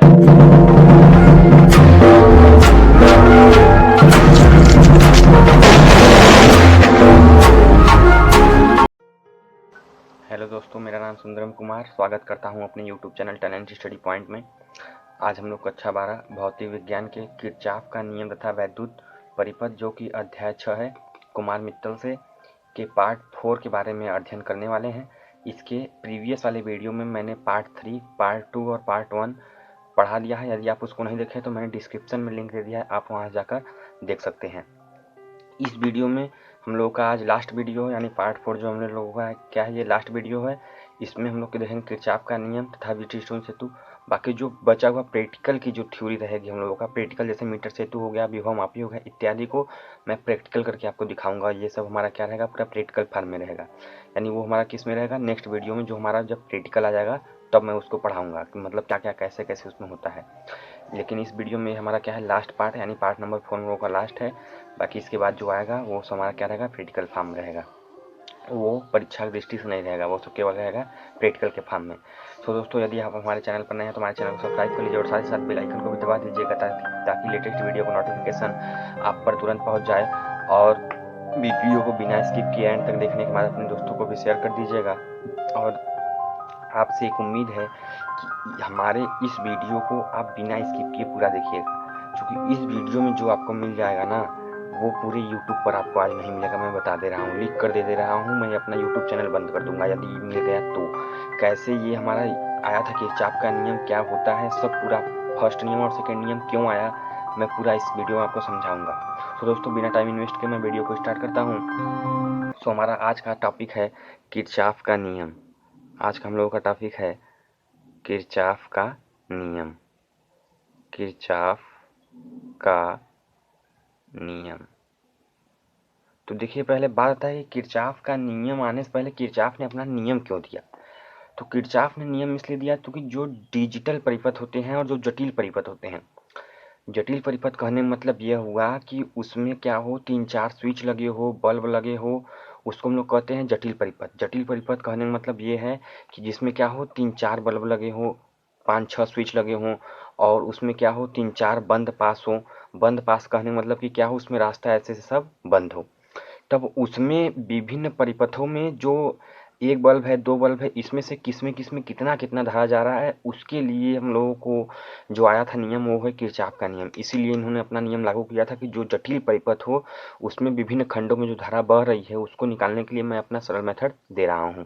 Hello दोस्तों, मेरा नाम सुंदरम कुमार। स्वागत करता हूं अपने YouTube channel talent study point में। आज हम लोग कक्षा 12 भौतिक विज्ञान के किरचॉफ का नियम तथा वैद्युत परिपथ जो कि अध्याय 6 है कुमार मित्तल से के पार्ट 4 के बारे में अध्ययन करने वाले हैं। इसके प्रीवियस वाले वीडियो में मैंने पार्ट 3, पार्ट 2 और पार्ट 1 पढ़ा लिया है। यदि आप उसको नहीं देखे तो मैंने डिस्क्रिप्शन में लिंक दे दिया है, आप वहाँ जाकर देख सकते हैं। इस वीडियो में हम लोग का आज लास्ट वीडियो है, यानी पार्ट 4 जो हम लोगों का क्या है, ये लास्ट वीडियो है। इसमें हम लोग के देखेंगे किरचॉफ का नियम तथा व्हीटस्टोन सेतु। बाकी जो बचा हुआ प्रैक्टिकल की जो थ्योरी रहेगी हम लोगों का, प्रैक्टिकल जैसे मीटर सेतु हो गया, विभव मापी हो गया इत्यादि को मैं प्रैक्टिकल करके आपको दिखाऊंगा। ये सब हमारा क्या रहेगा, पूरा प्रैक्टिकल फॉर्म में रहेगा। यानी वो हमारा किस में रहेगा, नेक्स्ट वीडियो में जो हमारा जब प्रैक्टिकल आ जाएगा तब मैं उसको पढ़ाऊंगा कि मतलब क्या क्या कैसे कैसे उसमें होता है। लेकिन इस वीडियो में हमारा क्या है, लास्ट पार्ट है, यानी पार्ट नंबर 4 हम लोगों का लास्ट है। बाकी इसके बाद जो आएगा वो हमारा क्या रहेगा, प्रैक्टिकल फॉर्म रहेगा। वो परीक्षा की दृष्टि से नहीं रहेगा, वो सब केवल रहेगा प्रैक्टिकल के फॉर्म में। तो दोस्तों, यदि आप हमारे चैनल पर नए हैं तो हमारे चैनल को सब्सक्राइब कर लीजिए और साथ ही साथ बेल आइकन को भी दबा दीजिएगा ताकि लेटेस्ट वीडियो का नोटिफिकेशन आप पर तुरंत पहुंच जाए। और वीडियो को बिना स्किप किए एंड तक देखने के बाद अपने दोस्तों को भी शेयर कर दीजिएगा। और आपसे एक उम्मीद है कि हमारे इस वीडियो को आप बिना स्किप किए पूरा देखिएगा, क्योंकि इस वीडियो में जो आपको मिल जाएगा ना, वो पूरे YouTube पर आपको आज नहीं मिलेगा। मैं बता दे रहा हूँ, लिख कर दे रहा हूँ। मैं अपना YouTube चैनल बंद कर दूंगा यदि मिल गया तो। कैसे ये हमारा आया था किरचॉफ का नियम क्या होता है, सब पूरा फर्स्ट नियम और सेकेंड नियम क्यों आया, मैं पूरा इस वीडियो में आपको समझाऊंगा। तो दोस्तों, बिना टाइम इन्वेस्ट किए मैं वीडियो को स्टार्ट करता हूँ। तो हमारा आज का टॉपिक है किरचॉफ का नियम। आज का हम लोगों का टॉपिक है किरचॉफ का नियम। किरचॉफ का नियम। तो देखिए, पहले बात आता है कि किरचॉफ का नियम आने से पहले किरचॉफ ने अपना नियम क्यों दिया। तो किरचॉफ ने नियम इसलिए दिया क्योंकि जो डिजिटल परिपथ होते हैं और जो जटिल परिपथ होते हैं, जटिल परिपथ कहने में मतलब यह हुआ कि उसमें क्या हो, 3-4 स्विच लगे हो, बल्ब लगे हो, उसको हम लोग कहते हैं जटिल परिपथ। जटिल परिपथ कहने में मतलब ये है कि जिसमें क्या हो, 3-4 बल्ब लगे हो, 5-6 स्विच लगे हों, और उसमें क्या हो, 3-4 बंद पास हो। बंद पास कहने का मतलब कि क्या हो, उसमें रास्ता ऐसे से सब बंद हो। तब उसमें विभिन्न परिपथों में जो एक बल्ब है, दो बल्ब है, इसमें से किसमें किसमें कितना कितना धारा जा रहा है, उसके लिए हम लोगों को जो आया था नियम वो है किरचॉफ का नियम। इसीलिए इन्होंने अपना नियम लागू किया था कि जो जटिल परिपथ हो उसमें विभिन्न खंडों में जो धारा बह रही है उसको निकालने के लिए मैं अपना सरल मेथड दे रहा हूँ।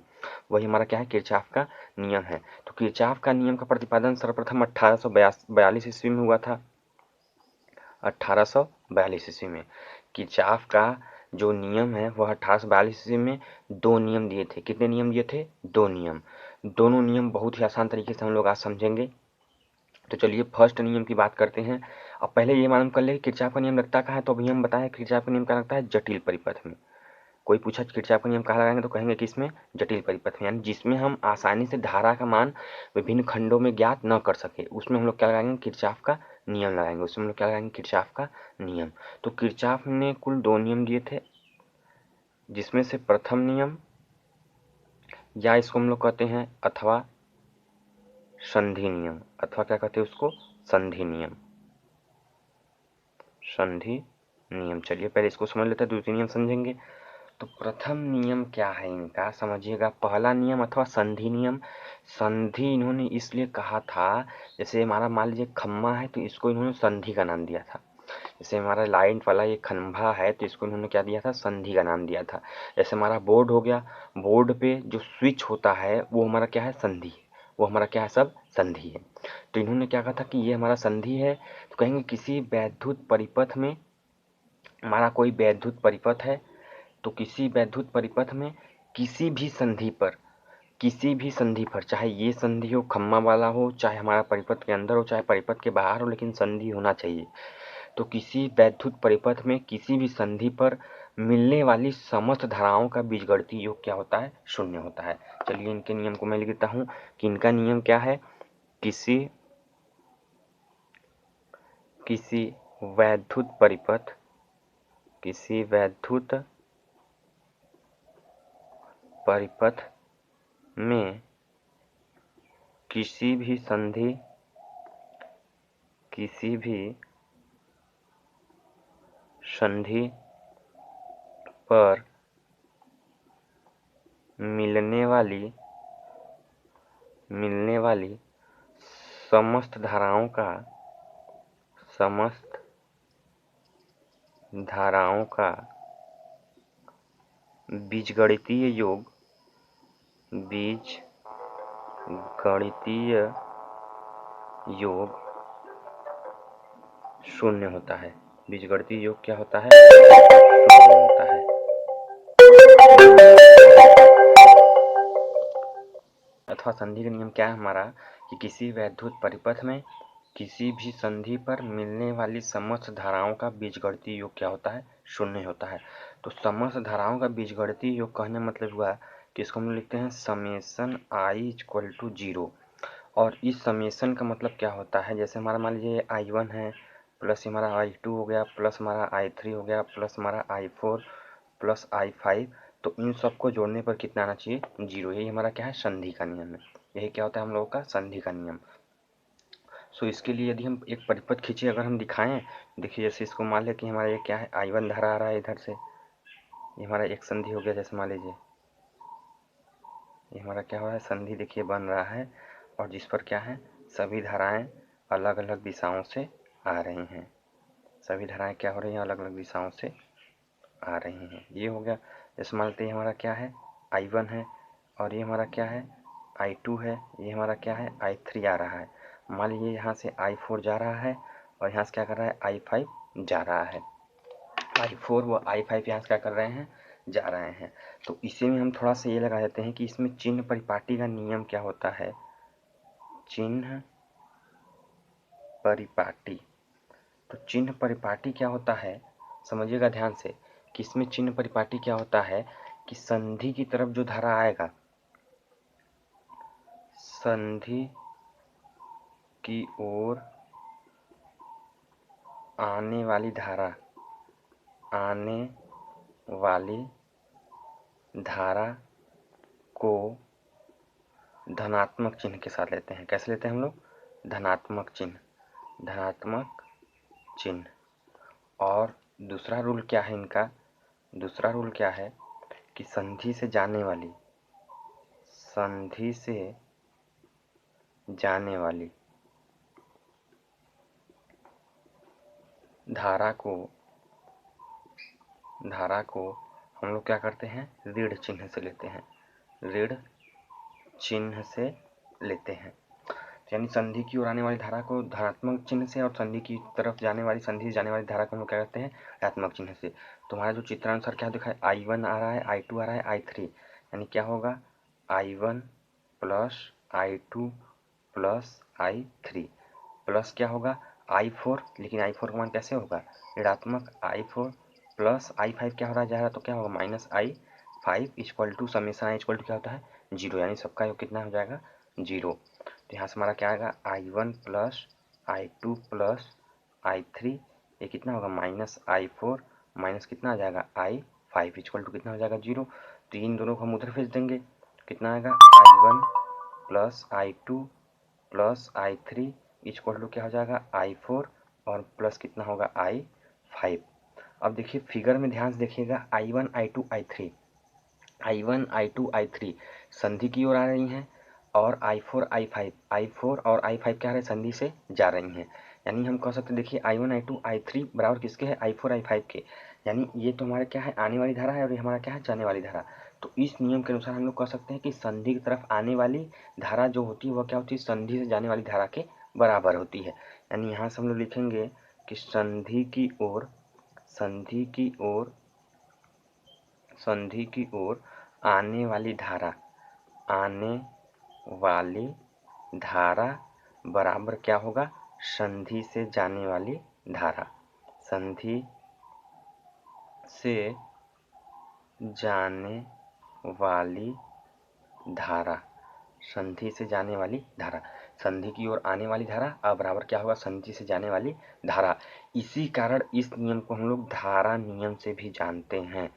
वही हमारा क्या है, किरचॉफ का नियम है। तो किरचॉफ का नियम का प्रतिपादन सर्वप्रथम 1842 ईस्वी में हुआ था। 1842 ईस्वी में किरचॉफ का जो नियम है वह 1842 ईस्वी में 2 नियम दिए थे। कितने नियम दिए थे? 2 नियम। दोनों नियम बहुत ही आसान तरीके से हम लोग आज समझेंगे। तो चलिए फर्स्ट नियम की बात करते हैं। अब पहले ये मालूम कर ले किरचॉफ का नियम लगता कहाँ है, तो अभी हम बताएं किरचॉफ का नियम क्या लगता है, जटिल परिपथ में। कोई पूछा किरचॉफ का नियम कहाँ लगाएंगे तो कहेंगे कि इसमें जटिल परिपथ में, यानी जिसमें हम आसानी से धारा का मान विभिन्न खंडों में ज्ञात न कर सके, उसमें हम लोग क्या लगाएंगे, किरचॉफ का नियम लगाएंगे। उसमें हम लोग क्या लगाएंगे, किरचॉफ का नियम। तो किरचॉफ ने कुल 2 नियम दिए थे, जिसमें से प्रथम नियम, या इसको हम लोग कहते हैं अथवा संधि नियम, अथवा क्या कहते हैं उसको, संधि नियम। संधि नियम। चलिए पहले इसको समझ लेते हैं, दूसरी नियम समझेंगे। तो प्रथम नियम क्या है इनका, समझिएगा। पहला नियम अथवा संधि नियम, संधि इन्होंने इसलिए कहा था, जैसे हमारा मान लीजिए खम्मा है तो इसको इन्होंने संधि का नाम दिया था। जैसे हमारा लाइन वाला ये खंभा है तो इसको इन्होंने क्या दिया था, संधि का नाम दिया था। जैसे हमारा बोर्ड हो गया, बोर्ड पे जो स्विच होता है वो हमारा क्या है, संधि है। वो हमारा क्या है, सब संधि है। तो इन्होंने क्या कहा था कि ये हमारा संधि है। तो कहेंगे किसी वैद्युत परिपथ में, हमारा कोई वैद्युत परिपथ है, तो किसी वैद्युत परिपथ में किसी भी संधि पर, किसी भी संधि पर, चाहे ये संधि हो खम्मा वाला हो, चाहे हमारा परिपथ के अंदर हो, चाहे परिपथ के बाहर हो, लेकिन संधि होना चाहिए। तो किसी वैद्युत परिपथ में किसी भी संधि पर मिलने वाली समस्त धाराओं का बीजगणितीय योग क्या होता है, शून्य होता है। चलिए इनके नियम को मैं लिख देता हूँ कि इनका नियम क्या है, किसी किसी वैद्युत परिपथ, किसी वैद्युत परिपथ में किसी भी संधि किसी भी संधि पर मिलने वाली समस्त धाराओं का बीजगणितीय योग शून्य होता है। बीजगणितीय योग क्या होता है? शून्य होता है। अथवा संधि का नियम क्या है हमारा कि किसी वैद्युत परिपथ में किसी भी संधि पर मिलने वाली समस्त धाराओं का बीजगणितीय योग क्या होता है? शून्य होता है। तो समस्त धाराओं का बीजगणितीय योग कहने मतलब हुआ कि इसको हम लिखते हैं समेशन आई इक्वल टू 0। और इस समेशन का मतलब क्या होता है? जैसे हमारा मान लीजिए I1 है प्लस हमारा I2 हो गया प्लस हमारा I3 हो गया प्लस हमारा I4 प्लस I5, तो इन सबको जोड़ने पर कितना आना चाहिए? 0। यही हमारा क्या है? संधि का नियम है। यही क्या होता है हम लोगों का? संधि का नियम। सो इसके लिए यदि हम एक परिपथ खींचे, अगर हम दिखाएं, देखिए जैसे इसको मान लें कि हमारा ये क्या है? I1 धारा आ रहा है इधर से, ये हमारा एक संधि हो गया। जैसे मान लीजिए ये हमारा क्या हो रहा है? संधि देखिए बन रहा है, और जिस पर क्या है? सभी धाराएं अलग अलग दिशाओं से आ रही हैं। सभी धाराएं क्या हो रही हैं? अलग अलग दिशाओं से आ रही हैं। ये हो गया। जैसे मान लेते हैं हमारा क्या है? I1 है, और ये हमारा क्या है? I2 है, ये हमारा क्या है? I3 आ रहा है। मान लीजिए यहाँ से I4 जा रहा है, और यहाँ से क्या कर रहा है? I5 जा रहा है। I4 व I5 यहाँ से क्या कर रहे हैं? जा रहे हैं। तो इसी में हम थोड़ा सा ये लगा देते हैं कि इसमें चिन्ह परिपाटी का नियम क्या होता है? चिन्ह परिपाटी। तो चिन्ह परिपाटी क्या होता है? समझिएगा ध्यान से कि इसमें चिन्ह परिपाटी क्या होता है कि संधि की तरफ जो धारा आएगा, संधि की ओर आने वाली धारा को धनात्मक चिन्ह के साथ लेते हैं। कैसे लेते हैं हम लोग? धनात्मक चिन्ह। और दूसरा रूल क्या है इनका? दूसरा रूल क्या है कि संधि से जाने वाली धारा को हम लोग क्या करते हैं? ऋण चिन्ह से लेते हैं। ऋण चिन्ह से लेते हैं। यानी संधि की ओर आने वाली धारा को धनात्मक चिन्ह से, और संधि की तरफ जाने वाली धारा को हम लोग क्या करते हैं? ऋणात्मक चिन्ह से। तुम्हारा जो चित्रानुसार क्या दिखा है? I1 आ रहा है, I2 आ रहा है, I3, यानी क्या होगा? I1 plus I2 plus I3 plus क्या होगा? I4, लेकिन I4 का मान कैसे होगा? ऋणात्मक I4 प्लस I5 क्या हो रहा है? जा रहा है, तो क्या होगा? Minus I5 equal to summation I equal to क्या होता है? 0। यानी सबका योग कितना हो जाएगा? 0। तो यहाँ से हमारा क्या आएगा? I1 plus I2 plus I3, ये कितना होगा? माइनस I4 माइनस कितना आ जाएगा? I5 इक्वल टू कितना हो जाएगा? 0। तो इन दोनों को हम उधर भेज देंगे। कितना आएगा? I1 plus I2 plus I3 equal to क्या हो जाएगा? I4 और प्लस कितना होगा? I5। अब देखिए फिगर में ध्यान से देखिएगा, I1 I2 I3 संधि की ओर आ रही हैं, और I4 और I5 क्या है? संधि से जा रही हैं। यानी हम कह सकते हैं, देखिए I1 I2 I3 बराबर किसके है? I4 I5 के। यानी ये तो हमारे क्या है? आने वाली धारा है, और ये हमारा क्या है? जाने वाली धारा। तो इस नियम के अनुसार हम लोग कह सकते हैं कि संधि की तरफ आने वाली धारा जो होती है वह क्या होती है? संधि से जाने वाली धारा के बराबर होती है। यानी यहाँ से हम लोग लिखेंगे कि संधि की ओर आने वाली धारा बराबर क्या होगा? संधि से जाने वाली धारा। संधि से जाने वाली धारा। संधि की ओर आने वाली धारा अब बराबर क्या होगा? संधि से जाने वाली धारा। इसी कारण इस नियम को हम लोग धारा नियम से भी जानते हैं।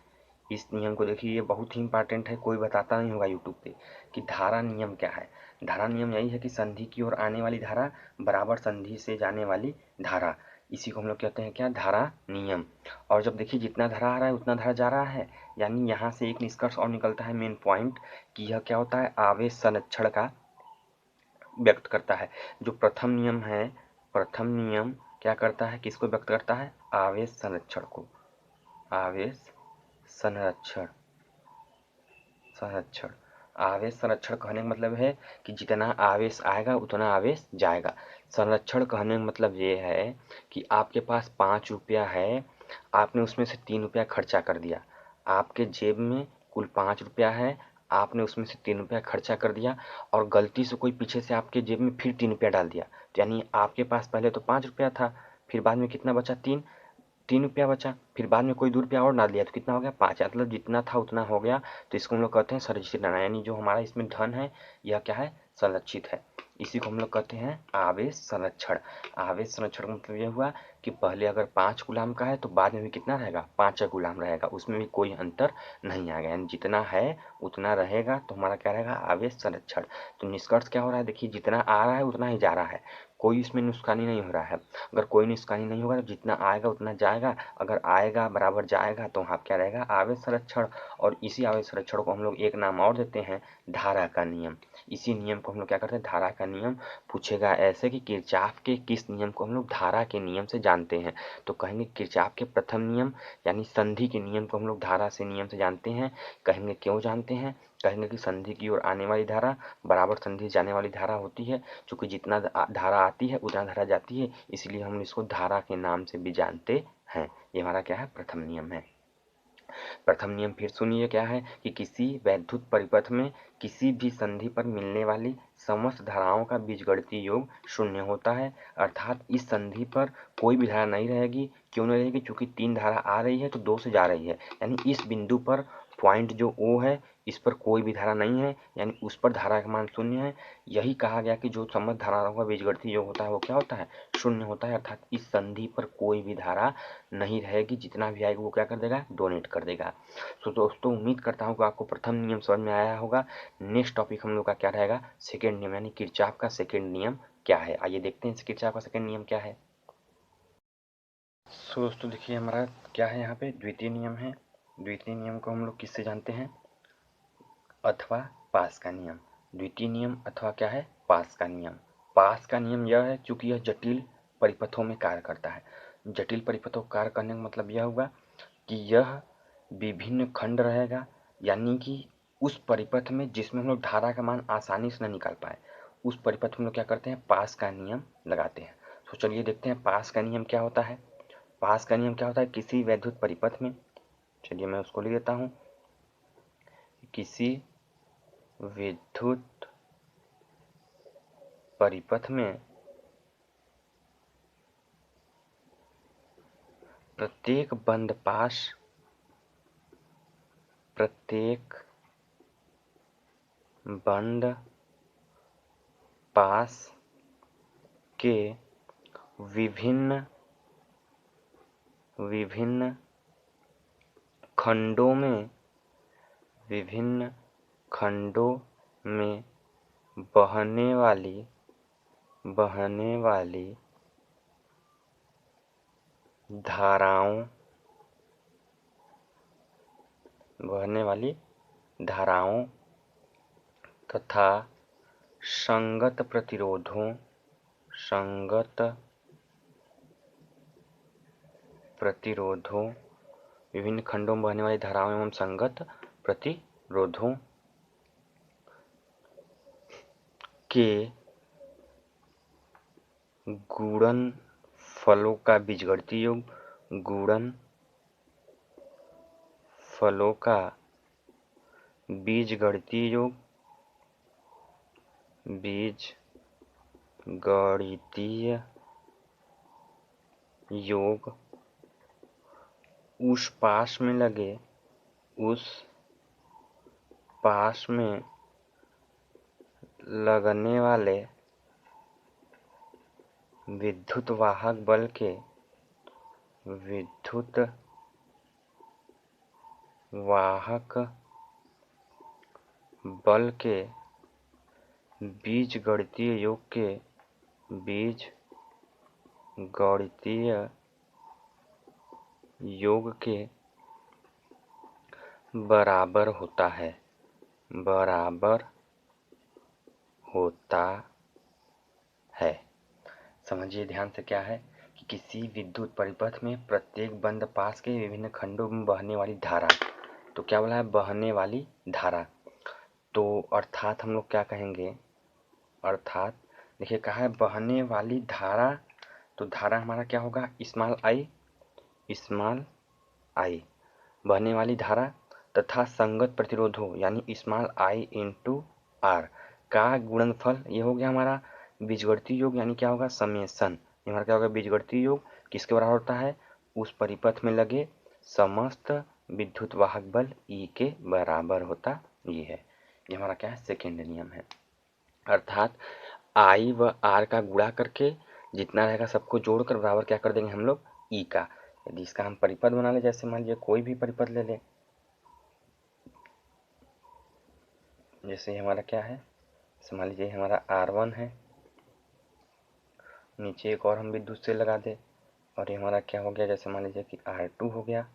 इस नियम को देखिए, ये बहुत ही इंपॉर्टेंट है, कोई बताता नहीं होगा यूट्यूब पे कि धारा नियम क्या है। धारा नियम यही है कि संधि की ओर आने वाली धारा बराबर संधि से जाने वाली धारा, इसी को हम लोग कहते हैं क्या, धारा नियम। और जब देखिए जितना धारा आ रहा है उतना धारा जा रहा है, यानी यहाँ से एक निष्कर्ष और निकलता है, मेन पॉइंट, कि यह क्या होता है, आवेश संरक्षण का व्यक्त करता है। जो प्रथम नियम है, प्रथम नियम क्या करता है, किसको व्यक्त करता है, आवेश संरक्षण को। आवेश संरक्षण, संरक्षण, आवेश संरक्षण कहने का मतलब है कि जितना आवेश आएगा उतना आवेश जाएगा। संरक्षण कहने का मतलब ये है कि आपके पास 5 रुपया है, आपने उसमें से 3 रुपया खर्चा कर दिया, आपके जेब में कुल 5 रुपया है, आपने उसमें से 3 रुपया खर्चा कर दिया, और गलती से कोई पीछे से आपके जेब में फिर 3 रुपया डाल दिया, तो यानी आपके पास पहले तो 5 रुपया था, फिर बाद में कितना बचा, 3 रुपया बचा, फिर बाद में कोई 2 रुपया और डाल दिया तो कितना हो गया, 5। मतलब जितना था उतना हो गया, तो इसको हम लोग कहते हैं संरक्षित धन, यानी जो हमारा इसमें धन है यह क्या है, संरक्षित है। इसी को हम लोग कहते हैं आवेश संरक्षण। आवेश संरक्षण का मतलब यह हुआ कि पहले अगर 5 गुलाम का है तो बाद में भी कितना रहेगा, 5 गुलाम रहेगा, उसमें भी कोई अंतर नहीं आएगा, यानी जितना है उतना रहेगा, तो हमारा क्या रहेगा, आवेश संरक्षण। तो निष्कर्ष क्या हो रहा है, देखिए जितना आ रहा है उतना ही जा रहा है, कोई इसमें नुकसानी नहीं हो रहा है। अगर कोई नुकसानी नहीं होगा तो जितना आएगा उतना जाएगा, अगर आएगा बराबर जाएगा तो वहाँ क्या रहेगा, आवेश संरक्षण। और इसी आवेश संरक्षण को हम लोग एक नाम और देते हैं, धारा का नियम। इसी नियम को हम लोग क्या करते हैं, धारा का नियम। पूछेगा ऐसे कि किरचॉफ के किस नियम को हम लोग धारा के नियम से जानते हैं, तो कहेंगे किरचॉफ के प्रथम नियम यानी संधि के नियम को हम लोग धारा से नियम से जानते हैं। कहेंगे क्यों जानते हैं, कहेंगे कि संधि की ओर आने वाली धारा बराबर संधि जाने वाली धारा होती है, चूंकि जितना धारा आती है उतना धारा जाती है, इसलिए हम इसको धारा के नाम से भी जानते हैं। ये हमारा क्या है, प्रथम नियम है। प्रथम नियम फिर सुनिए क्या है कि किसी वैद्युत परिपथ में किसी भी संधि पर मिलने वाली समस्त धाराओं का बीजगणितीय योग शून्य होता है, अर्थात इस संधि पर कोई भी धारा नहीं रहेगी। क्यों नहीं रहेगी, क्योंकि 3 धारा आ रही है तो 2 से जा रही है, यानी इस बिंदु पर पॉइंट जो O है इस पर कोई भी धारा नहीं है, यानी उस पर धारा का मान शून्य है। यही कहा गया कि जो समस्त धाराओं का बीजगणितीय योग होता है वो क्या होता है, शून्य होता है, अर्थात इस संधि पर कोई भी धारा नहीं रहेगी, जितना भी आएगा वो क्या कर देगा, डोनेट कर देगा। तो दोस्तों उम्मीद करता हूँ कि आपको प्रथम नियम समझ में आया होगा। नेक्स्ट टॉपिक हम लोग का क्या रहेगा, सेकेंड नियम, यानी किरचॉफ का सेकेंड नियम क्या है। आइए देखते हैं किरचॉफ का सेकेंड नियम क्या है। सो दोस्तों देखिए हमारा क्या है, यहाँ पे द्वितीय नियम है। द्वितीय नियम को हम लोग किससे जानते हैं, अथवा पास का नियम। द्वितीय नियम अथवा क्या है, पास का नियम। पास का नियम यह है चूंकि यह जटिल परिपथों में कार्य करता है। जटिल परिपथों का कार्य करने का मतलब यह हुआ कि यह विभिन्न खंड रहेगा, यानी कि उस परिपथ में जिसमें हम लोग धारा का मान आसानी से न निकाल पाए, उस परिपथ में हम लोग क्या करते हैं, पास का नियम लगाते हैं। तो चलिए देखते हैं पास का नियम क्या होता है। पास का नियम क्या होता है, किसी वैद्युत परिपथ में, चलिए मैं उसको लिख देता हूँ, किसी विद्युत परिपथ में प्रत्येक बंद पाश, प्रत्येक बंद पास के विभिन्न विभिन्न खंडों में, विभिन्न खंडों में बहने वाली धाराओं, बहने वाली धाराओं तथा संगत प्रतिरोधों, संगत प्रतिरोधों, विभिन्न खंडों में बहने वाली धाराओं एवं संगत प्रतिरोधों के गुणनफलों का बीजगणितीय योग, गुणनफलों का बीजगणितीय योग, बीजगणितीय योग उस पाश में लगे, उस पाश में लगने वाले विद्युत वाहक बल के, विद्युत वाहक बल के बीजगणितीय योग के बराबर होता है। समझिए ध्यान से, क्या है कि किसी विद्युत परिपथ में प्रत्येक बंद पास के विभिन्न खंडों में बहने वाली धारा, तो क्या बोला है, बहने वाली धारा। तो अर्थात हम लोग क्या कहेंगे, अर्थात देखिए कहा है बहने वाली धारा, तो धारा हमारा क्या होगा, स्मॉल आई बहने वाली धारा तथा संगत प्रतिरोध हो, यानी स्मॉल आई इंटू आर का गुणनफल, ये हो गया हमारा बीजगणितीय योग, यानी क्या होगा, समेसन। ये हमारा क्या होगा, बीजगणितीय योग किसके बराबर होता है, उस परिपथ में लगे समस्त विद्युत वाहक बल ई के बराबर होता ये है। ये हमारा क्या है, सेकेंड नियम है। अर्थात आई व आर का गुणा करके जितना रहेगा सबको जोड़कर बराबर क्या कर देंगे हम लोग, ई का। यदि इसका हम परिपथ बना ले, जैसे मान लीजिए कोई भी परिपथ ले ले, जैसे हमारा क्या है, मान लीजिए हमारा R1 है, नीचे एक और हम विद्युत से लगा दे, और ये हमारा क्या हो गया, जैसे मान लीजिए कि R2 हो गया।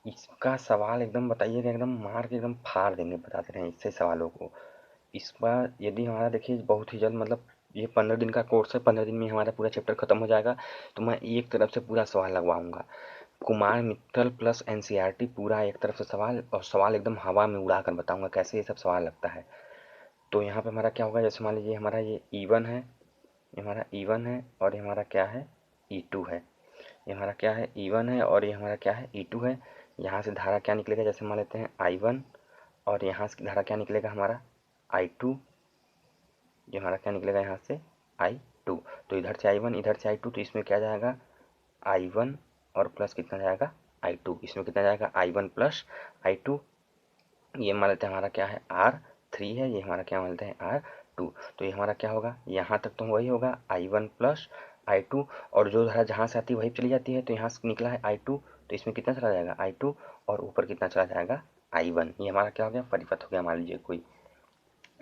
इसका सवाल एकदम बताइएगा, एकदम मार के एकदम फाड़ देंगे, बताते रहे इससे सवालों को। इस बार यदि हमारा देखिए बहुत ही जल्द, मतलब ये 15 दिन का कोर्स है, 15 दिन में हमारा पूरा चैप्टर खत्म हो जाएगा, तो मैं एक तरफ से पूरा सवाल लगवाऊंगा, कुमार मित्तल प्लस एनसीईआरटी पूरा एक तरफ से सवाल, और सवाल एकदम हवा में उड़ा कर बताऊंगा कैसे ये सब सवाल लगता है। तो यहाँ पे हमारा क्या होगा, जैसे मान लीजिए हमारा ये E1 है, ये हमारा E1 है, और ये हमारा क्या है, E2 है। ये हमारा क्या है, E1 है, और ये हमारा क्या है, E2 है। यहाँ से धारा क्या निकलेगा, जैसे मान लेते हैं I1, और यहाँ से धारा क्या निकलेगा हमारा I2। ये हमारा क्या निकलेगा यहाँ से I2। तो इधर से I1, इधर से I2, तो इसमें क्या जाएगा I1 और प्लस कितना जाएगा I2। इसमें कितना जाएगा I1 प्लस I2। ये मान लेते हैं हमारा क्या है R3 है, ये हमारा क्या मान लेते हैं R2। तो ये हमारा क्या होगा, यहाँ तक तो वही होगा I1 प्लस I2, और जो धारा जहाँ से आती है वही चली जाती है, तो यहाँ से निकला है I2, तो इसमें कितना चला जाएगा I2, और ऊपर कितना चला जाएगा I1। ये हमारा क्या हो गया, परिपथ हो गया। मान लीजिए कोई,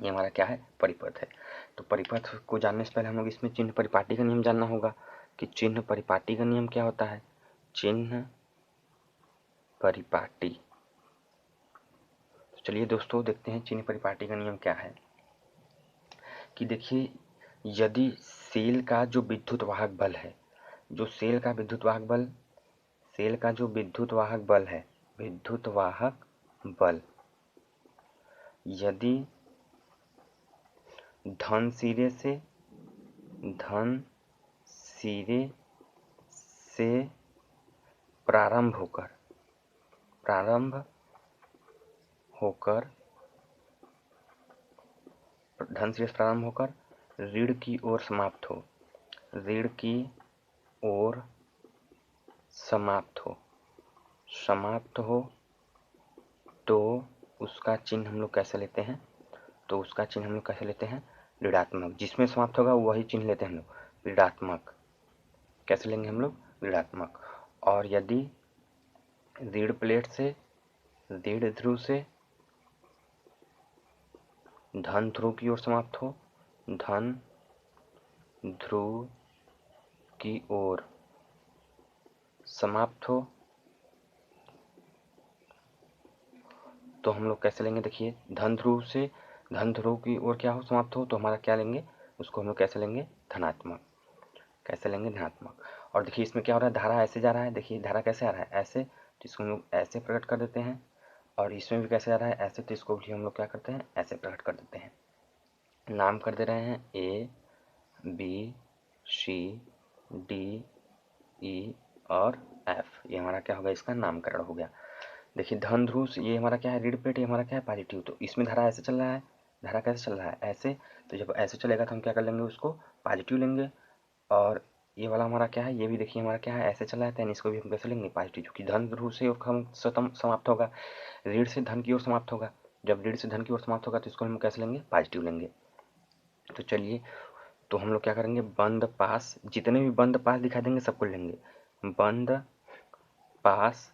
ये हमारा क्या है, परिपथ है। तो परिपथ को जानने से पहले हम लोग इसमें चिन्ह परिपाटी का नियम जानना होगा कि चिन्ह परिपाटी का नियम क्या होता है। चिन्ह परिपाटी, तो चलिए दोस्तों देखते हैं चिन्ह परिपाटी का नियम क्या है। कि देखिए यदि सेल का जो विद्युत वाहक बल है, जो सेल का विद्युत वाहक बल, सेल का जो विद्युत वाहक बल है, विद्युत वाहक बल यदि धन सिरे से प्रारंभ होकर धन सिरे से प्रारंभ होकर ऋण की ओर समाप्त हो, ऋण की ओर समाप्त हो, तो उसका चिन्ह हम लोग कैसे लेते हैं, तो उसका चिन्ह हम लोग कैसे लेते हैं, ऋणात्मक। जिसमें समाप्त होगा वही चिन्ह लेते हैं हम लोग, ऋणात्मक। कैसे लेंगे हम लोग, ऋणात्मक। और यदि ऋण प्लेट से, ऋण ध्रुव से धन ध्रुव की ओर समाप्त हो, धन ध्रुव की ओर समाप्त हो, तो हम लोग कैसे लेंगे, देखिए धन ध्रुव से धन ध्रुव की ओर क्या हो, समाप्त हो, तो हमारा क्या लेंगे, उसको हम लोग कैसे लेंगे, धनात्मक। कैसे लेंगे, धनात्मक। और देखिए इसमें क्या हो रहा है, धारा ऐसे जा रहा है, देखिए धारा कैसे आ रहा है, ऐसे, तो इसको हम लोग ऐसे प्रकट कर देते हैं। और इसमें भी कैसे आ रहा है, ऐसे, तो इसको भी हम लोग क्या करते हैं, ऐसे प्रकट कर देते हैं। नाम कर दे रहे हैं ABCDE और F। ये हमारा क्या होगा, इसका नामकरण हो गया। देखिए धन ध्रुव से ये हमारा क्या है, ऋण प्लेट, ये हमारा क्या है, पॉजिटिव। तो इसमें धारा ऐसे चल रहा है, धारा कैसे चल रहा है, ऐसे। तो जब ऐसे चलेगा तो हम क्या कर लेंगे, उसको पॉजिटिव लेंगे। और ये वाला हमारा क्या है, ये भी देखिए हमारा क्या है, ऐसे चल रहा है, तो इसको भी हम कैसे लेंगे, पॉजिटिव, क्योंकि धन ध्रुव से हम समाप्त होगा, ऋण से धन की ओर समाप्त होगा। जब ऋण से धन की ओर समाप्त होगा तो इसको हम कैसे लेंगे, पॉजिटिव लेंगे। तो चलिए, तो हम लोग क्या करेंगे, बंद पास, जितने भी बंद पास दिखा देंगे सबको लेंगे। बंद पास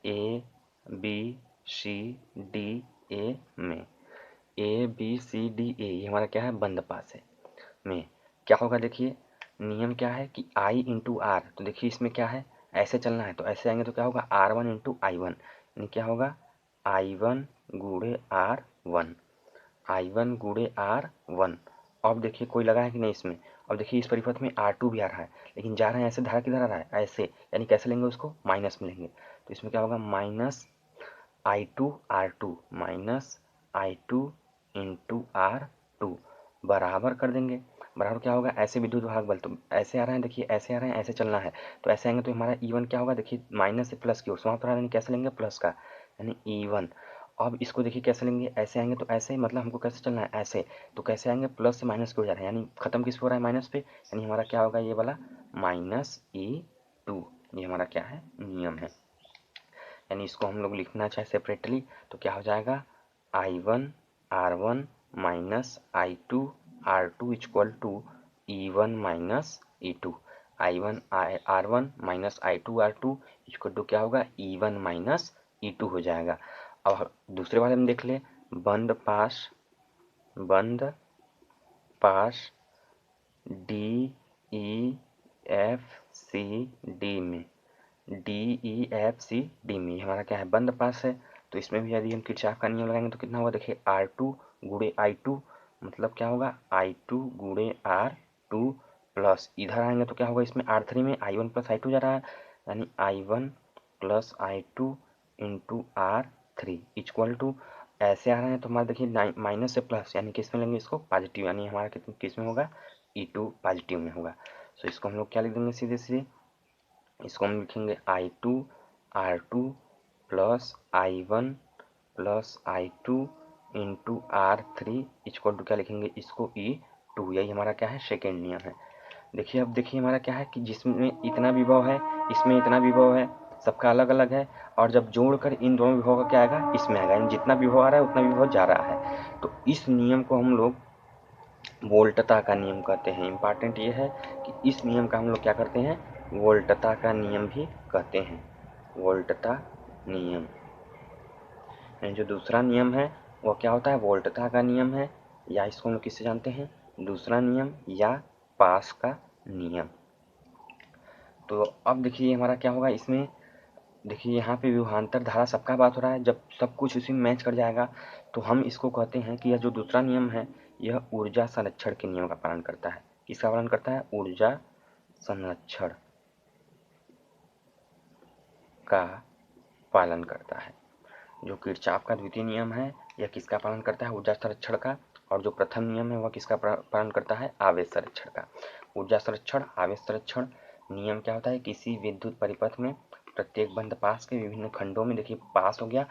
ABCDE में ABCDA ये हमारा क्या है, बंद पास है में क्या होगा, देखिए नियम क्या है कि I इंटू आर, तो देखिए इसमें क्या है, ऐसे चलना है तो ऐसे आएंगे तो क्या होगा R1 इंटू I1, यानी क्या होगा I1 गुड़े R1, I1 गुड़े R1। अब देखिए कोई लगा है कि नहीं इसमें, अब देखिए इस परिपथ में R2 भी आ रहा है, लेकिन जा रहे हैं ऐसे, धारा किधर आ रहा है ऐसे, यानी कैसे लेंगे उसको, माइनस में लेंगे, तो इसमें क्या होगा minus I2 R2 minus I2 into R2 बराबर कर देंगे। बराबर क्या होगा, ऐसे विद्युत भाग बल, तो ऐसे आ रहे हैं, देखिए ऐसे आ रहे हैं, ऐसे चलना है तो ऐसे आएंगे तो हमारा E1 क्या होगा, देखिए माइनस से प्लस की ओर समाप्त हो रहा है, यानी कैसे लेंगे प्लस का, यानी E1। अब इसको देखिए कैसे लेंगे, ऐसे आएंगे तो ऐसे, मतलब हमको कैसे चलना है ऐसे, तो कैसे आएंगे प्लस से माइनस की ओर जा रहे हैं, यानी खत्म किस पे हो रहा है, माइनस पे, यानी हमारा क्या होगा ये वाला -E2, ये हमारा क्या है नियम है। यानी इसको हम लोग लिखना चाहे सेपरेटली तो क्या हो जाएगा I1 R1 minus I2 R2 equal to E1 minus E2, I1 R1 minus I2 R2 equal to क्या होगा E1 माइनस E2 हो जाएगा। अब दूसरे वाले में देख ले, बंद पास DEFCD में, DEFCD में हमारा क्या है बंद पास है, तो इसमें भी यदि हम किरचॉफ का नियम लगाएंगे तो कितना होगा, देखिए R2 गुड़े I2, मतलब क्या होगा I2 गुड़े R2 प्लस इधर आएंगे तो क्या होगा, इसमें R3 में I1 प्लस I2 जा रहा है, यानी I1 plus I2 into R3 equal to, ऐसे आ रहे हैं तो हमारा देखिए माइनस से प्लस, यानी किस में लेंगे इसको पॉजिटिव, यानी हमारा किस में होगा E2 पॉजिटिव में होगा। सो इसको हम लोग क्या लिख देंगे, सीधे सीधे इसको हम लिखेंगे I2 R2 plus I1 plus I2 into R3 equal to क्या लिखेंगे इसको E2, यही हमारा क्या है सेकेंड नियम है। देखिए अब देखिए हमारा क्या है कि जिसमें इतना विभव है इसमें इतना विभव है, सबका अलग अलग है, और जब जोड़कर इन दोनों विभव का क्या आएगा इसमें आएगा, यानी जितना विभव आ रहा है उतना विभव जा रहा है, तो इस नियम को हम लोग वोल्टता का नियम कहते हैं। इंपॉर्टेंट ये है कि इस नियम का हम लोग क्या करते हैं, वोल्टता का नियम भी कहते हैं, वोल्टता नियम। जो दूसरा नियम है वो क्या होता है, वोल्टता का नियम है, या इसको हम लोग किससे जानते हैं, दूसरा नियम या पास का नियम। तो अब देखिए हमारा क्या होगा इसमें, देखिए यहाँ पे विभवांतर धारा सबका बात हो रहा है, जब सब कुछ इसी में मैच कर जाएगा तो हम इसको कहते हैं कि यह जो दूसरा नियम है यह ऊर्जा संरक्षण के नियम का पालन करता है। किसका पालन करता है, ऊर्जा संरक्षण का पालन करता है। जो किरचॉफ का द्वितीय नियम है यह किसका पालन करता है, ऊर्जा संरक्षण का, और जो प्रथम नियम है वह किसका पालन करता है, आवेश संरक्षण का। ऊर्जा संरक्षण, आवेश संरक्षण नियम क्या होता है, किसी विद्युत परिपथ में प्रत्येक बंद पास के विभिन्न खंडों में, देखिए पास हो गया,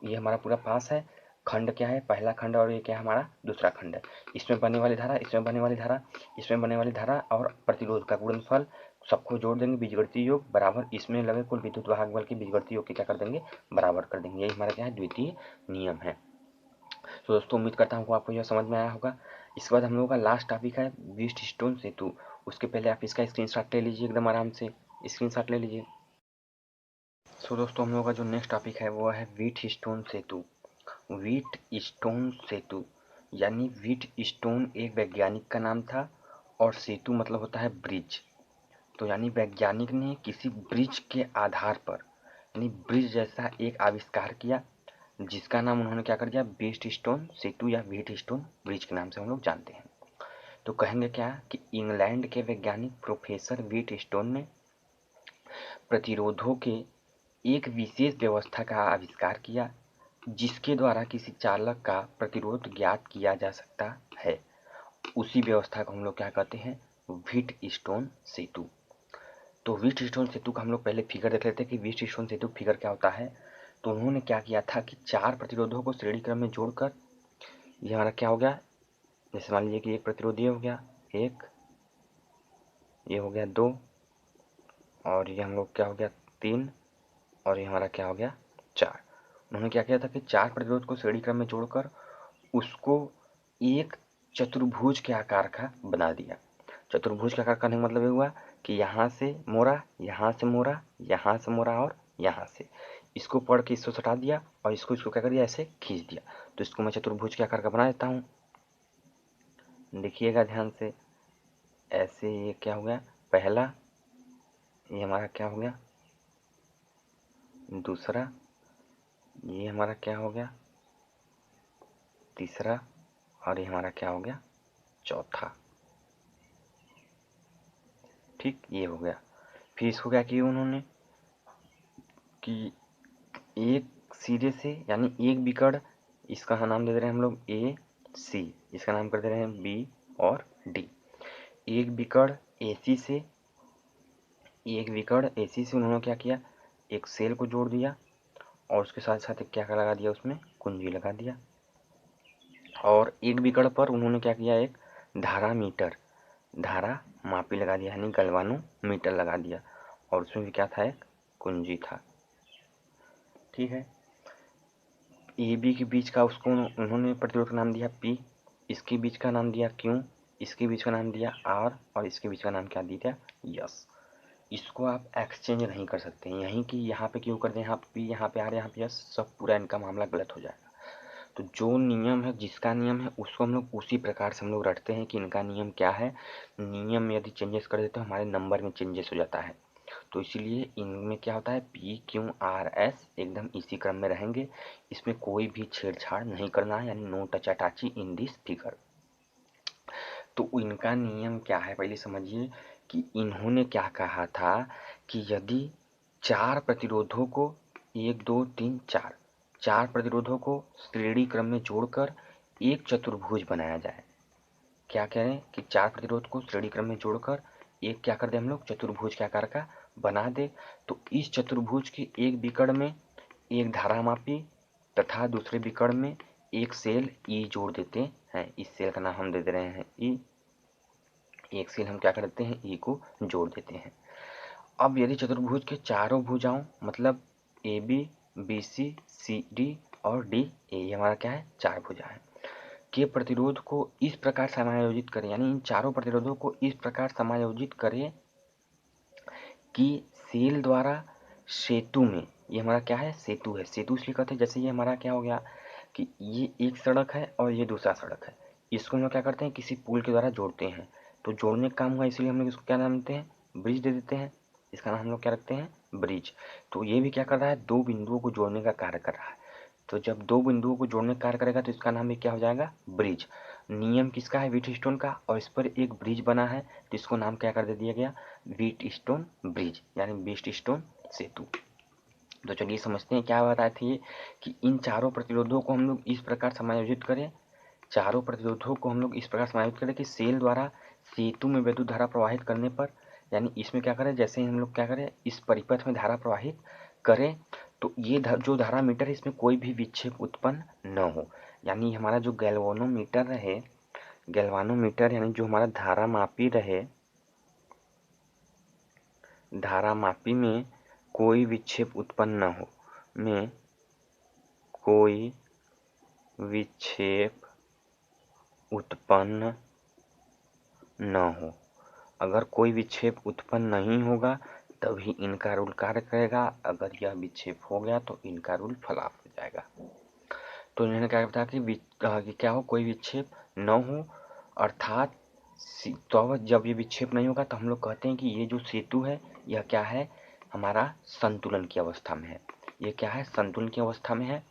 ये हमारा पूरा पास है, खंड क्या है पहला खंड, और ये क्या है हमारा दूसरा खंड है, इसमें बनने वाली धारा, इसमें बनने वाली धारा, इसमें बनने वाली धारा और प्रतिरोध का गुणनफल सबको जोड़ देंगे, बीजगणितीय योग बराबर इसमें लगे कुल विद्युत वाहक बल के बीजगणितीय योग के क्या कर देंगे, बराबर कर देंगे, यही हमारा क्या है द्वितीय नियम है। तो दोस्तों उम्मीद करता हूँ आपको यह समझ में आया होगा। इसके बाद हम लोगों का लास्ट टॉपिक है व्हीटस्टोन सेतु, उसके पहले आप इसका स्क्रीनशॉट ले लीजिए, एकदम आराम से स्क्रीनशॉट ले लीजिए। सो दोस्तों हम लोगों का जो नेक्स्ट टॉपिक है वो है व्हीटस्टोन सेतु। व्हीटस्टोन सेतु यानी व्हीटस्टोन एक वैज्ञानिक का नाम था, और सेतु मतलब होता है ब्रिज, तो यानी वैज्ञानिक ने किसी ब्रिज के आधार पर, यानी ब्रिज जैसा एक आविष्कार किया, जिसका नाम उन्होंने क्या कर दिया, व्हीटस्टोन सेतु या व्हीटस्टोन ब्रिज के नाम से हम लोग जानते हैं। तो कहेंगे क्या कि इंग्लैंड के वैज्ञानिक प्रोफेसर व्हीटस्टोन ने प्रतिरोधों के एक विशेष व्यवस्था का आविष्कार किया, जिसके द्वारा किसी चालक का प्रतिरोध ज्ञात किया जा सकता है। उसी व्यवस्था को हम लोग क्या कहते हैं, व्हीटस्टोन सेतु। तो व्हीटस्टोन सेतु का हम लोग पहले फिगर देख लेते हैं कि व्हीटस्टोन सेतु फिगर क्या होता है। तो उन्होंने क्या किया था कि चार प्रतिरोधों को श्रेणी क्रम में जोड़कर, ये हमारा क्या हो गया, जैसे मान लीजिए कि एक प्रतिरोध ये हो गया एक, ये हो गया दो, और ये हम लोग क्या हो गया तीन, और ये हमारा क्या हो गया चार। उन्होंने क्या किया था कि चार प्रतिरोध को श्रेणी क्रम में जोड़कर उसको एक चतुर्भुज के आकार का बना दिया। चतुर्भुज के आकार करने का मतलब ये हुआ कि यहाँ से मोड़ा, यहाँ से मोड़ा, यहाँ से मोड़ा और यहाँ से, इसको पढ़ के इसको हटा दिया और इसको क्या कर दिया, ऐसे खींच दिया। तो इसको मैं चतुर्भुज के आकार का बना देता हूँ। देखिएगा ध्यान से, ऐसे ये क्या हो गया, पहला, ये हमारा क्या हो गया, दूसरा, ये हमारा क्या हो गया, तीसरा, और ये हमारा क्या हो गया, चौथा। ठीक, ये हो गया। फिर इसको क्या किया उन्होंने कि एक सिरे से, यानी एक बिकड़, इसका नाम दे दे रहे हैं हम लोग ए सी, इसका नाम कर दे रहे हैं बी और डी। एक बिकड़ एसी से, एक बिकड़ एसी से उन्होंने क्या किया, एक सेल को जोड़ दिया और उसके साथ साथ एक क्या लगा दिया, उसमें कुंजी लगा दिया। और एक बिकड़ पर उन्होंने क्या किया, एक धारा मीटर, धारा मापी लगा दिया, यानी गलवानो मीटर लगा दिया, और उसमें भी क्या था, एक कुंजी था। ठीक है। ए बी के बीच का उसको उन्होंने प्रतिरोध का नाम दिया P, इसके बीच का नाम दिया Q, इसके बीच का नाम दिया R, और इसके बीच का नाम क्या दिया, यस। इसको आप एक्सचेंज नहीं कर सकते हैं, यहीं की यहाँ पे क्यों कर दें, यहाँ पे P, यहाँ पे R, यहाँ पे यस, सब पूरा इनका मामला गलत हो जाएगा। तो जो नियम है, जिसका नियम है, उसको हम लोग उसी प्रकार से हम लोग रटते हैं कि इनका नियम क्या है। नियम में यदि चेंजेस कर देते तो हमारे नंबर में चेंजेस हो जाता है। तो इसीलिए इनमें क्या होता है, P Q R S एकदम इसी क्रम में रहेंगे, इसमें कोई भी छेड़छाड़ नहीं करना है, यानी no touch attached in this figure. तो इनका नियम क्या है, पहले समझिए कि इन्होंने क्या कहा था कि यदि चार प्रतिरोधों को, एक दो तीन चार, चार प्रतिरोधों को श्रेणी क्रम में जोड़कर एक चतुर्भुज बनाया जाए। क्या कह रहे हैं कि चार प्रतिरोध को श्रेणी क्रम में जोड़कर एक क्या कर दे, हम लोग चतुर्भुज के आकार का बना दे। तो इस चतुर्भुज के एक बिकड़ में एक धारामापी तथा दूसरे बिकड़ में एक सेल ई जोड़ देते हैं। इस सेल का नाम हम दे दे रहे हैं ई। एक सेल हम क्या कर देते हैं, ई को जोड़ देते हैं। अब यदि चतुर्भुज के चारों भुजाओं, मतलब A B, B C, C D और डी ए, ये हमारा क्या है, चार भुजा है, के प्रतिरोध को इस प्रकार समायोजित करें, यानी इन चारों प्रतिरोधों को इस प्रकार समायोजित करें कि सेल द्वारा सेतु में, ये हमारा क्या है, सेतु है। सेतु इसलिए कहते हैं, जैसे ये हमारा क्या हो गया कि ये एक सड़क है और ये दूसरा सड़क है, इसको हम लोग क्या करते हैं, किसी पुल के द्वारा जोड़ते हैं। तो जोड़ने का काम हुआ, इसलिए हम लोग इसको क्या नाम देते हैं, ब्रिज दे देते हैं। इसका नाम हम लोग क्या रखते हैं, ब्रिज। तो ये भी क्या कर रहा है, दो बिंदुओं को जोड़ने का कार्य कर रहा है। तो जब दो बिंदुओं को जोड़ने का कार्य करेगा तो इसका नाम भी क्या हो जाएगा, ब्रिज। नियम किसका है, व्हीटस्टोन का, और इस पर एक ब्रिज बना है तो इसको नाम क्या कर दे दिया गया, व्हीटस्टोन ब्रिज, यानी व्हीटस्टोन सेतु। तो चलिए समझते हैं क्या बताए थे कि इन चारों प्रतिरोधों को हम लोग इस प्रकार समायोजित करें, चारों प्रतिरोधों को हम लोग इस प्रकार समायोजित करें कि सेल द्वारा सेतु में विद्युत धारा प्रवाहित करने पर, यानी इसमें क्या करें, जैसे हम लोग क्या करें, इस परिपथ में धारा प्रवाहित करें तो ये जो धारा मीटर है इसमें कोई भी विक्षेप उत्पन्न न हो। यानी हमारा जो गैल्वानोमीटर रहे, गैल्वानोमीटर यानी जो हमारा धारा मापी रहे, धारा मापी में कोई विक्षेप उत्पन्न न हो, में कोई विक्षेप उत्पन्न न हो। अगर कोई विक्षेप उत्पन्न नहीं होगा तभी इनका रूल कार्य करेगा, अगर यह विक्षेप हो गया तो इनका रूल फलाप हो जाएगा। तो इन्होंने क्या बताया कि क्या हो, कोई विक्षेप न हो, अर्थात तो जब ये विक्षेप नहीं होगा तो हम लोग कहते हैं कि ये जो सेतु है यह क्या है, हमारा संतुलन की अवस्था में है। ये क्या है, संतुलन की अवस्था में है।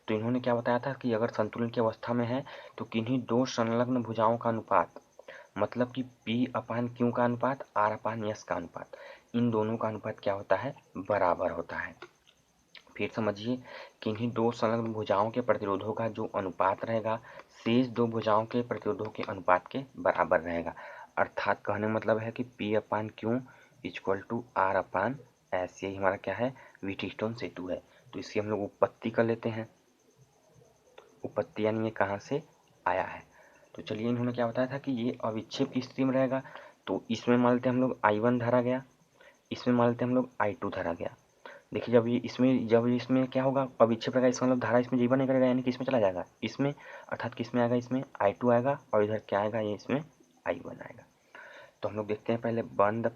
तो इन्होंने क्या बताया था कि अगर संतुलन की अवस्था में है तो किन्हीं दो संलग्न भुजाओं का अनुपात, मतलब कि P अपान Q का अनुपात, R अपान S का अनुपात, इन दोनों का अनुपात क्या होता है, बराबर होता है। फिर समझिए कि इन्हीं दो संलग्न भुजाओं के प्रतिरोधों का जो अनुपात रहेगा शेष दो भुजाओं के प्रतिरोधों के अनुपात के बराबर रहेगा। अर्थात कहने मतलब है कि P upon Q equal to R upon S, यही हमारा क्या है, व्हीटस्टोन सेतु है। तो इसकी हम लोग उत्पत्ति कर लेते हैं। उत्पत्ति यानी ये कहाँ से आया है। तो चलिए इन्होंने क्या बताया था कि ये अविक्षेप की स्थिति में रहेगा। तो इसमें मान लेते हम लोग I1 धरा गया, इसमें मान लेते हम लोग I2 धरा गया। देखिए जब इसमें क्या होगा, अविक्षेप रहेगा, इसका मतलब धारा इसमें जीवन नहीं करेगा, यानी कि इसमें चला जाएगा, इसमें अर्थात किस में आएगा, इसमें I2 आएगा और इधर क्या आएगा, ये इसमें I1 आएगा। तो हम लोग देखते हैं पहले बंद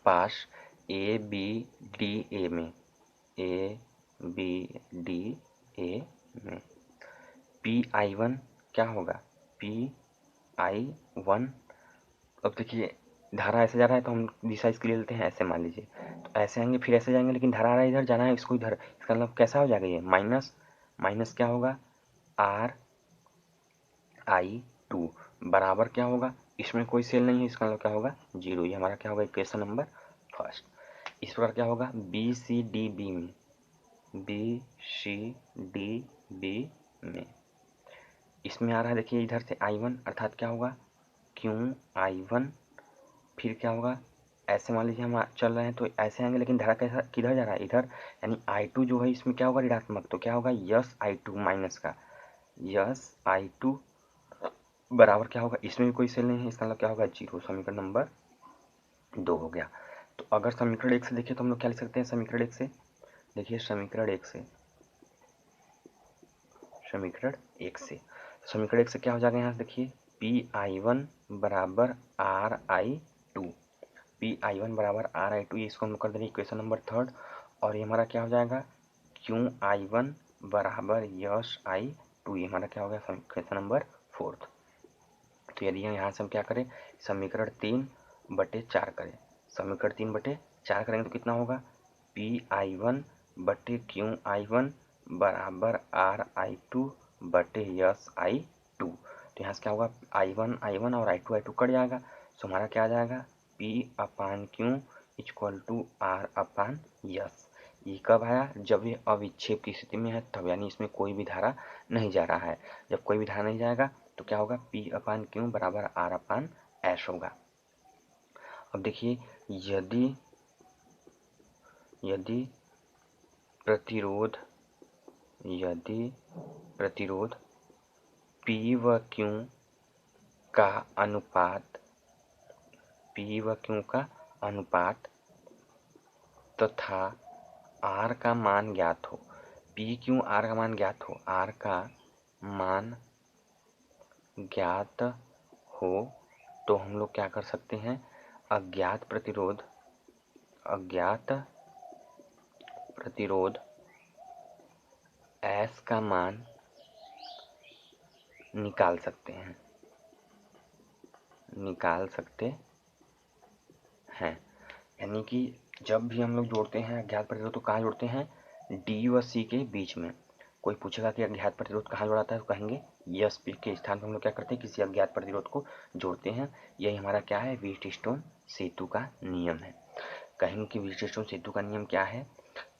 पास ए बी डी ए में, ए बी डी ए में PI1 क्या होगा, PI1। अब देखिए धारा ऐसे जा रहा है तो हम दिशा इसके लिए लेते हैं ऐसे, मान लीजिए तो ऐसे आएंगे फिर ऐसे जाएंगे, लेकिन धारा आ रहा है इधर, जाना है इसको इधर, इसका मतलब कैसा हो जाएगा ये माइनस, माइनस क्या होगा RI2 बराबर क्या होगा, इसमें कोई सेल नहीं है, इसका मतलब क्या होगा 0। ये हमारा क्या होगा इक्वेशन नंबर फर्स्ट। इस प्रकार क्या होगा BCDB में, BCDB में इसमें आ रहा है देखिए इधर से I1 अर्थात क्या होगा QI1, फिर क्या होगा ऐसे मान लीजिए हम चल रहे हैं तो ऐसे आएंगे, लेकिन धारा कैसा किधर जा रहा है इधर, यानी I2 जो है इसमें क्या होगा ऋणात्मक, तो क्या होगा यस I2 माइनस का यस I2 बराबर क्या होगा, इसमें भी कोई सेल नहीं है, इसका मतलब क्या होगा 0। समीकरण नंबर 2 हो गया। तो अगर समीकरण 1 से देखिए तो हम लोग क्या लिख सकते हैं समीकरण 1 से, देखिए समीकरण 1 से, समीकरण 1 से, समीकरण 1 से क्या हो जाएगा यहाँ से देखिए PI1 बराबर RI2, PI1 बराबर RI2, इसको हम कर देंगे इक्वेशन नंबर थर्ड। और ये हमारा क्या हो जाएगा QI1 बराबर यश I2, ये हमारा क्या हो गया इक्वेशन नंबर फोर्थ। तो यदि यहाँ से हम क्या करें समीकरण 3/4 करें, समीकरण 3/4 करेंगे तो कितना होगा PI1 बटे QI1 बराबर RI2 बटे यस I2। तो यहाँ से क्या होगा I1 और I2 कट जाएगा, तो हमारा क्या आ जाएगा P/Q इक्वल टू R/यस। ये कब आया जब ये अविक्षेप की स्थिति में है तब, यानी इसमें कोई भी धारा नहीं जा रहा है। जब कोई भी धारा नहीं जाएगा तो क्या होगा P/Q बराबर R/S होगा। अब देखिए यदि प्रतिरोध P व Q का अनुपात तथा R का मान ज्ञात हो, R का मान ज्ञात हो तो हम लोग क्या कर सकते हैं अज्ञात प्रतिरोध S का मान निकाल सकते हैं। यानी कि जब भी हम लोग जोड़ते हैं अज्ञात प्रतिरोध तो कहाँ जोड़ते हैं D व C के बीच में। कोई पूछेगा कि अज्ञात प्रतिरोध कहाँ जोड़ाता है तो कहेंगे यस P के स्थान पर हम लोग क्या करते हैं किसी अज्ञात प्रतिरोध को जोड़ते हैं। यही हमारा क्या है व्हीटस्टोन सेतु का नियम है। कहेंगे कि व्हीटस्टोन सेतु का नियम क्या है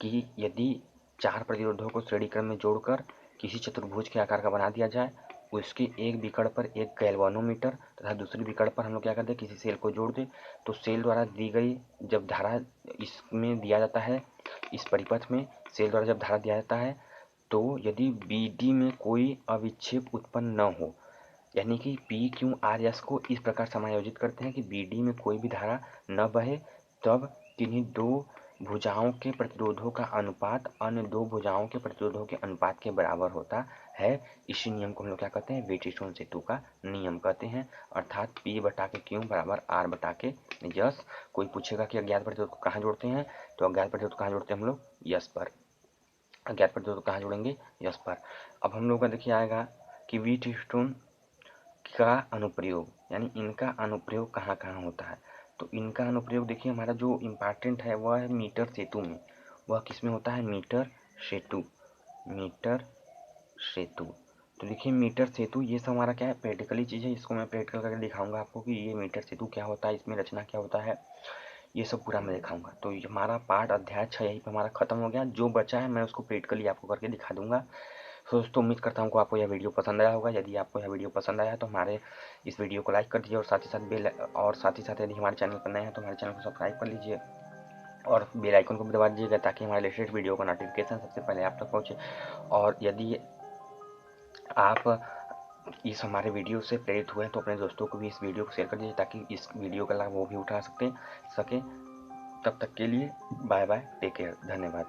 कि यदि 4 प्रतिरोधों को श्रेणी क्रम में जोड़कर किसी चतुर्भुज के आकार का बना दिया जाए, उसके एक विकर्ण पर एक गैल्वानोमीटर तथा दूसरी विकर्ण पर हम लोग क्या करते हैं किसी सेल को जोड़ दे, तो सेल द्वारा दी गई जब धारा इसमें दिया जाता है, इस परिपथ में सेल द्वारा जब धारा दिया जाता है तो यदि BD में कोई अविक्षेप उत्पन्न न हो, यानी कि PQRS को इस प्रकार समायोजित करते हैं कि BD में कोई भी धारा न बहे, तब किन्हीं दो भुजाओं के प्रतिरोधों का अनुपात अन्य दो भुजाओं के प्रतिरोधों के अनुपात के बराबर होता है। इसी नियम को हम लोग क्या कहते हैं व्हीटस्टोन सेतु का नियम कहते हैं, अर्थात P/Q बराबर R/यस। कोई पूछेगा कि अज्ञात प्रतिरोध को कहाँ जोड़ते हैं तो अज्ञात प्रतिरोध कहाँ जोड़ते हैं हम लोग यस पर, अज्ञात प्रतिरोध कहाँ जोड़ेंगे यस पर। अब हम लोग का देखिए आएगा कि व्हीटस्टोन का अनुप्रयोग, यानी इनका अनुप्रयोग कहाँ कहाँ होता है। तो इनका अनुप्रयोग देखिए हमारा जो इम्पोर्टेंट है वह है मीटर सेतु में। वह किस में होता है मीटर सेतु। तो देखिए मीटर सेतु ये सब हमारा क्या है प्रैक्टिकली चीज़ है, इसको मैं प्रैक्टिकल करके दिखाऊंगा आपको कि ये मीटर सेतु क्या होता है, इसमें रचना क्या होता है, ये सब पूरा मैं दिखाऊंगा। तो हमारा पार्ट अध्याय 6 यहीं पर हमारा खत्म हो गया। जो बचा है मैं उसको प्रैक्टिकली आपको करके दिखा दूंगा। तो दोस्तों उम्मीद करता हूँ कि आपको यह वीडियो पसंद आया होगा। यदि आपको यह वीडियो पसंद आया तो हमारे इस वीडियो को लाइक कर दीजिए और साथ ही साथ यदि हमारे चैनल पर नए हैं तो हमारे चैनल को सब्सक्राइब कर लीजिए और बेल आइकन को भी दबा दीजिएगा ताकि हमारे लेटेस्ट वीडियो का नोटिफिकेशन सबसे पहले आप तक पहुँचे। और यदि आप इस हमारे वीडियो से प्रेरित हुए हैं तो अपने दोस्तों को भी इस वीडियो को शेयर कर दीजिए ताकि इस वीडियो का लाभ वो भी उठा सके। तब तक के लिए बाय बाय, टेक केयर, धन्यवाद।